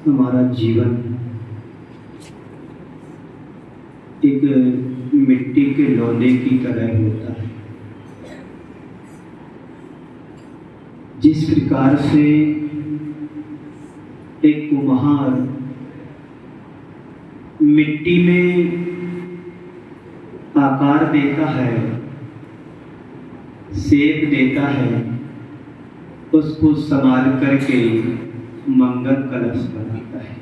हमारा जीवन एक मिट्टी के लौंदे की तरह होता है। जिस प्रकार से एक कुम्हार मिट्टी में आकार देता है, शेप देता है, उसको संभाल करके मंगल कलश बनाता है,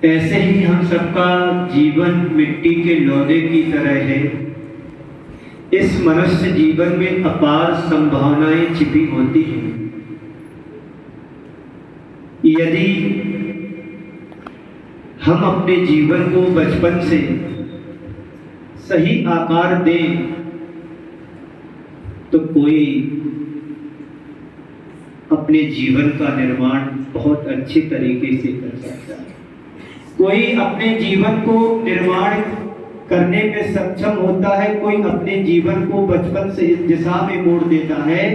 ऐसे ही हम सबका जीवन मिट्टी के लौदे की तरह है। इस मनुष्य जीवन में अपार संभावनाएं छिपी होती हैं। यदि हम अपने जीवन को बचपन से सही आकार दें तो कोई अपने जीवन का निर्माण बहुत अच्छे तरीके से कर सकता है। कोई अपने जीवन को निर्माण करने में सक्षम होता है, कोई अपने जीवन को बचपन से इस दिशा में मोड़ देता है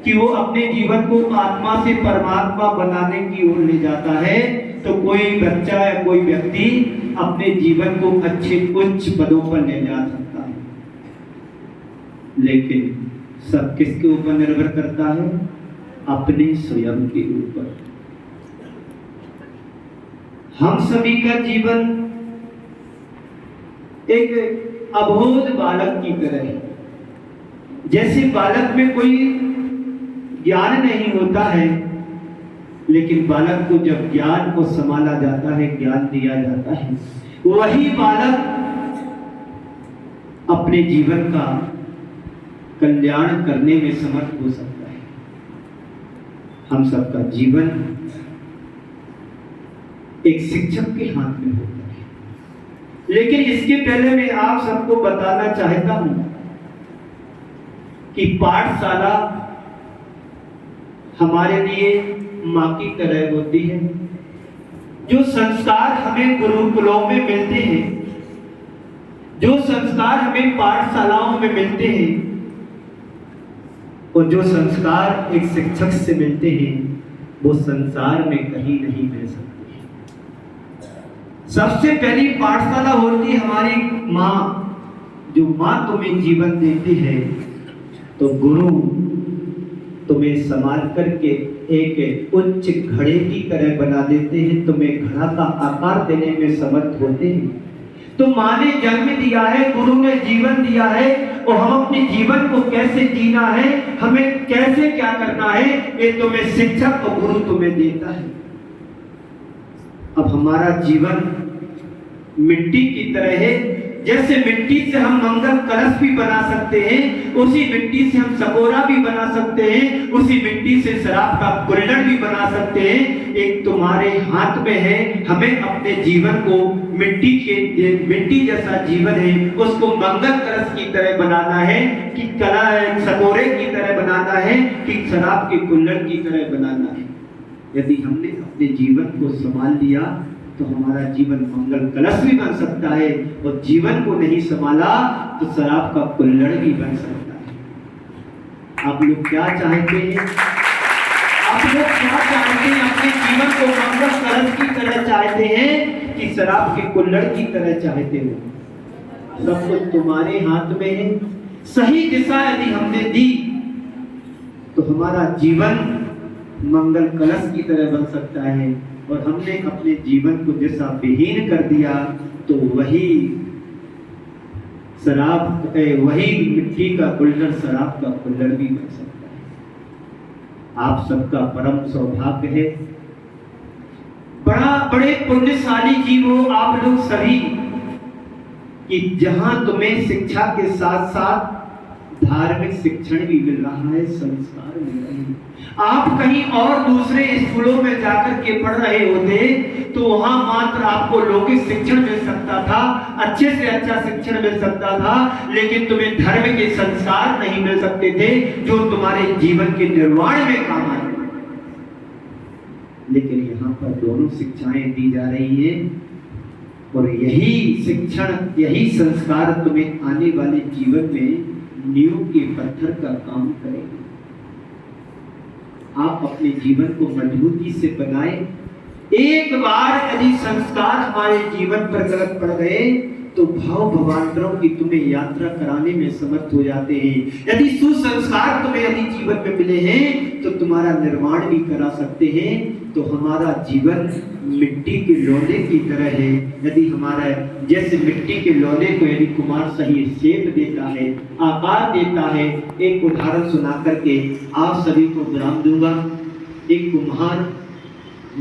कि वो अपने जीवन को आत्मा से परमात्मा बनाने की ओर ले जाता है। तो कोई बच्चा या कोई व्यक्ति अपने जीवन को अच्छे उच्च पदों पर ले जा सकता है, लेकिन सब किसके ऊपर निर्भर करता है? अपने स्वयं के ऊपर। हम सभी का जीवन एक अबोध बालक की तरह है। जैसे बालक में कोई ज्ञान नहीं होता है, लेकिन बालक को जब ज्ञान को संभाला जाता है, ज्ञान दिया जाता है, वही बालक अपने जीवन का कल्याण करने में समर्थ हो सकता है। हम सबका जीवन एक शिक्षक के हाथ में होता है। लेकिन इसके पहले मैं आप सबको बताना चाहता हूं कि पाठशाला हमारे लिए मां की तरह होती है। जो संस्कार हमें गुरुकुलों में मिलते हैं, जो संस्कार हमें पाठशालाओं में मिलते हैं और जो संस्कार एक शिक्षक से मिलते हैं, वो संसार में कहीं नहीं मिल सकते। सबसे पहली पाठशाला होती हमारी माँ। जो माँ तुम्हें जीवन देती है, तो गुरु तुम्हें संभाल करके एक उच्च घड़े की तरह बना देते हैं, तुम्हें घड़ा का आकार देने में समर्थ होते हैं। तो माँ ने जन्म दिया है, गुरु ने जीवन दिया है, और हम अपने जीवन को कैसे जीना है, हमें कैसे क्या करना है, ये तुम्हें शिक्षक और गुरु तुम्हें देता है। अब हमारा जीवन मिट्टी की तरह है। जैसे मिट्टी से हम मंगल कलश भी बना सकते हैं, उसी मिट्टी से हम सकोरा भी बना सकते हैं, उसी मिट्टी से शराब का कुल्हड़ भी बना सकते हैं। एक तुम्हारे हाथ में है, हमें अपने जीवन को मिट्टी जैसा जीवन है, उसको मंगल कलश की तरह बनाना है कि सकोरे की तरह बनाना है कि शराब के कुल्हड़ की तरह बनाना है। यदि हमने अपने जीवन को संभाल लिया तो हमारा जीवन मंगल कलश भी बन सकता है, और जीवन को नहीं संभाला तो शराब का कुल्हड़ भी बन सकता है। आप लोग क्या चाहते हैं? आप लोग क्या चाहते हैं? अपने जीवन को मंगल कलश की तरह चाहते हैं कि शराब के कुल्हड़ की तरह चाहते हो? सब कुछ तुम्हारे हाथ में है। सही दिशा यदि हमने दी तो हमारा जीवन मंगल कलश की तरह बन सकता है, और हमने अपने जीवन को दिशा विहीन कर दिया तो वही मिट्टी का कुल्हड़ शराब का कुल्हड़ भी बन सकता है। आप सबका परम सौभाग्य है, बड़े पुण्यशाली जीव हो आप लोग सभी, कि जहां तुम्हें शिक्षा के साथ साथ धार्मिक शिक्षण भी मिल रहा है, संस्कार मिल रहे हैं। आप कहीं और दूसरे स्कूलों में जाकर के पढ़ रहे होते तो वहां मात्र आपको लौकिक शिक्षण मिल सकता था, अच्छे से अच्छा शिक्षण मिल सकता था, लेकिन तुम्हें धर्म के संस्कार नहीं मिल सकते थे जो तुम्हारे जीवन के निर्माण में काम आए। लेकिन यहाँ पर दोनों शिक्षाएं दी जा रही है, और यही शिक्षण, यही संस्कार तुम्हें आने वाले जीवन में नींव के पत्थर का काम करेंगे। आप अपने जीवन को मजबूती से बनाए। एक बार यदि संस्कार हमारे जीवन पर गलत पड़ गए तो भाव भवांतरों की तुम्हें यात्रा कराने में समर्थ हो जाते हैं। यदि सुसंस्कार तुम्हें यदि जीवन में मिले हैं तो तुम्हारा निर्माण भी करा सकते हैं। तो हमारा जीवन मिट्टी के लोने की तरह है। यदि हमारा जैसे मिट्टी के लोने को यदि कुम्हार सही शेप देता है, आकार देता है, एक उदाहरण सुना करके आप सभी को विराम दूंगा। एक कुम्हार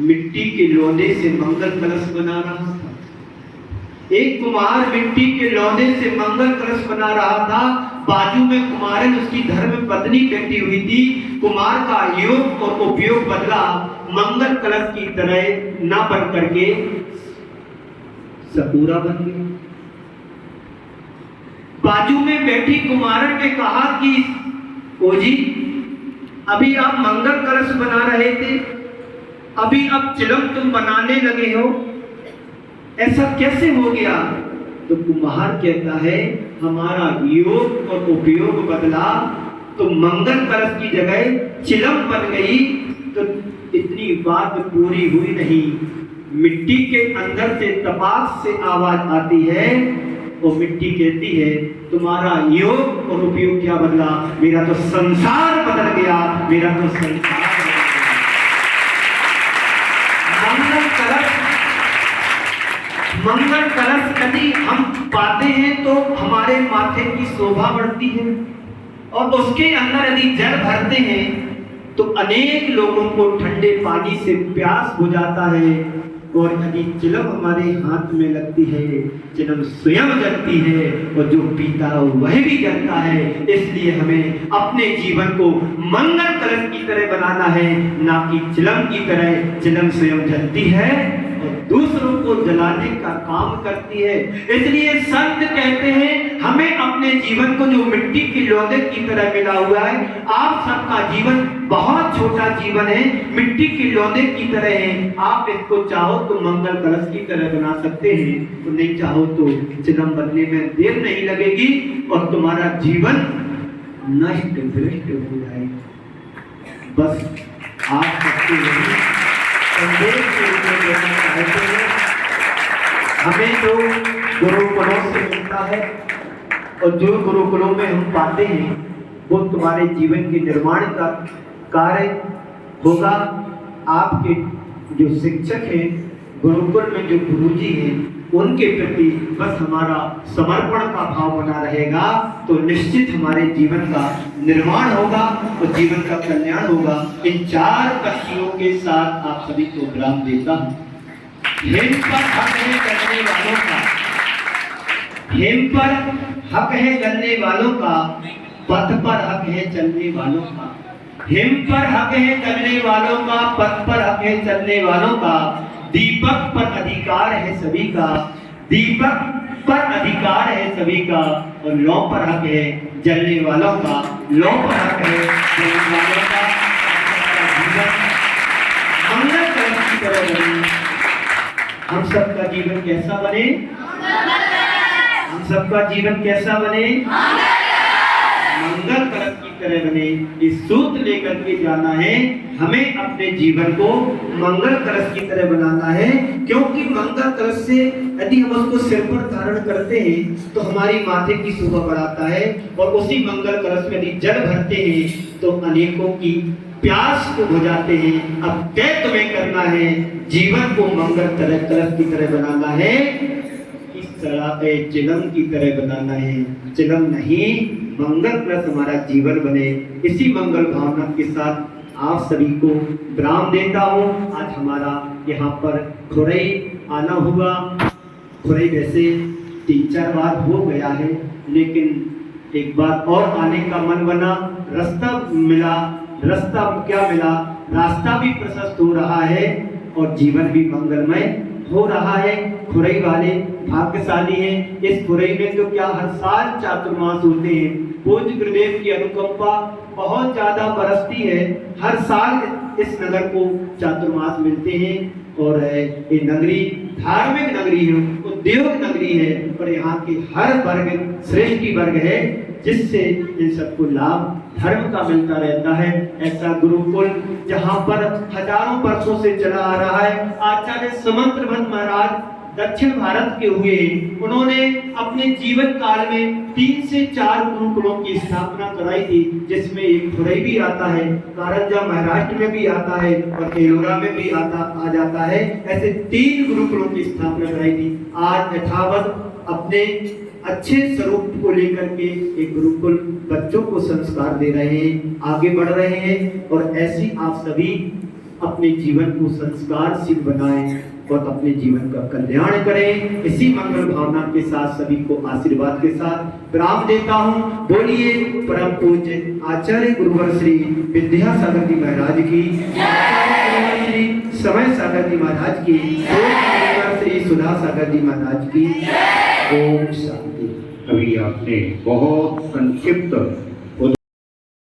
मिट्टी के लोने से मंगल कलश बना रहा था। एक कुम्हार मिट्टी के लोने से मंगल कलश बना रहा था। बाजू में कुम्हारन उसकी धर्म पत्नी बैठी हुई थी। कुम्हार का योग और उपयोग बदला, मंगल कलश की तरह न बन करके सपूरा बन गया। बाजू में बैठी कुम्हारन ने कहा कि ओ जी, अभी आप मंगल कलश बना रहे थे, अभी अब चिलम तुम बनाने लगे हो, ऐसा कैसे हो गया? तो कुम्हार कहता है हमारा योग और उपयोग बदला तो मंगल कलश की जगह चिलम बन गई। तो इतनी बात पूरी हुई नहीं। मिट्टी के अंदर से तपाक से आवाज आती है और मिट्टी कहती है तुम्हारा योग और उपयोग क्या बदला? मेरा तो संसार बदल गया, मेरा तो संसार बदल गया। मंगल कलश यदि हम पाते हैं तो हमारे माथे की शोभा बढ़ती है, और उसके अंदर यदि जल भरते हैं तो अनेक लोगों को ठंडे पानी से प्यास बुझाता है। और यदि चिलम हमारे हाथ में लगती है, चिलम स्वयं जलती है और जो पीता वह भी जलता है। इसलिए हमें अपने जीवन को मंगल कलश की तरह बनाना है, ना कि चिलम की तरह। चिलम स्वयं जलती है और दूसरों को जलाने का काम करती है। इसलिए संत कहते हैं हमें अपने जीवन को, जो मिट्टी के लोंदे की तरह मिला हुआ है, आप सबका जीवन बहुत छोटा जीवन है, मिट्टी के लोंदे की तरह है। आप इसको चाहो तो मंगल कलश की तरह बना सकते हैं, तो नहीं चाहो तो चिलम बनने में देर नहीं लगेगी और तुम्हारा जीवन नष्ट भ्रष्ट हो जाएगा। बस आप सबके संदेश के रूप में देना चाहते हैं। हमें जो गुरुकुलों से मिलता है और जो गुरुकुलों में हम पाते हैं वो तुम्हारे जीवन के निर्माण का कार्य होगा। आपके जो शिक्षक हैं, गुरुकुल में जो गुरुजी हैं, उनके प्रति बस हमारा समर्पण का भाव बना रहेगा तो निश्चित हमारे जीवन का निर्माण होगा और जीवन का कल्याण होगा। इन 4 पंक्तियों के साथ आप सभी को विराम देता हूँ। हेम पर हक है करने वालों का, हेम पर हक है करने वालों का, पथ पर हक है चलने वालों का। हेम पर हक है करने वालों का, पथ पर हक है चलने वालों का। दीपक पर अधिकार है सभी का, दीपक पर अधिकार है सभी का। और लौ पर हक है जलने वालों का, लौ पर हक है जलने वालों का। जीवन मंगल कलश की तरह बने। हम सबका जीवन कैसा बने? हम सबका जीवन कैसा बने? मंगल कलश की तरह बने। इस सूत्र लेकर के जाना है, हमें अपने जीवन को मंगल कलश की तरह बनाना है। क्योंकि मंगल कलश से यदि हम उसको सिर पर धारण करते हैं तो हमारी माथे की शोभा बढ़ाता है, और उसी मंगल कलश में यदि जल भरते हैं तो अनेकों की प्यास को बुझाते हैं। अब तय तुम्हें करना है, जीवन को मंगल कलश की तरह बनाना है, इस तरह चिलम की तरह बनाना है। चिलम नहीं, मंगल कलश हमारा जीवन बने। इसी मंगल भावना के साथ आप सभी को विराम देता हूँ। आज हमारा यहाँ पर खुरई आना हुआ। खुरई वैसे 3-4 बार हो गया है, लेकिन एक बार और आने का मन बना। रास्ता मिला, रास्ता क्या मिला? रास्ता भी प्रशस्त हो रहा है और जीवन भी मंगलमय हो रहा है। खुरई वाले भाग्यशाली हैं। इस खुरई में तो क्या हर साल चातुर्मास होते हैं। पूज्य गुरुदेव की अनुकंपा बहुत ज्यादा बरसती है। हर साल इस नगर को चातुर्मास मिलते हैं और ये नगरी धार्मिक नगरी है, उद्योग नगरी है, और यहाँ के हर वर्ग श्रेष्ठी वर्ग है, जिससे इन सबको लाभ धर्म का मिलता रहता है। ऐसा गुरुकुल जहाँ पर हजारों वर्षों से चला आ रहा है। आचार्य समंत्रभद्र महाराज दक्षिण भारत के हुए, उन्होंने अपने जीवन काल में 3 से 4 गुरुकुलों की स्थापना कराई थी, जिसमें एक खुरई भी आता है, कारंजा महाराष्ट्र में भी आता है और एलोरा में भी आ जाता है। ऐसे 3 गुरुकुलों की स्थापना कराई थी। आज यथावत अपने अच्छे स्वरूप को लेकर के एक गुरुकुल बच्चों को संस्कार दे रहे हैं, आगे बढ़ रहे हैं। और ऐसी आप सभी अपने जीवन को संस्कारशील बनाएं और अपने जीवन का कल्याण करें। इसी मंगल भावना के साथ सभी को आशीर्वाद के साथ विराम देता हूँ। बोलिए परम पूज्य आचार्य गुरुवर श्री विद्यासागर जी महाराज की, श्री समय सागर जी महाराज की, श्री सुधा सागर जी महाराज की। ओम शांति। अभी आपने बहुत संक्षिप्त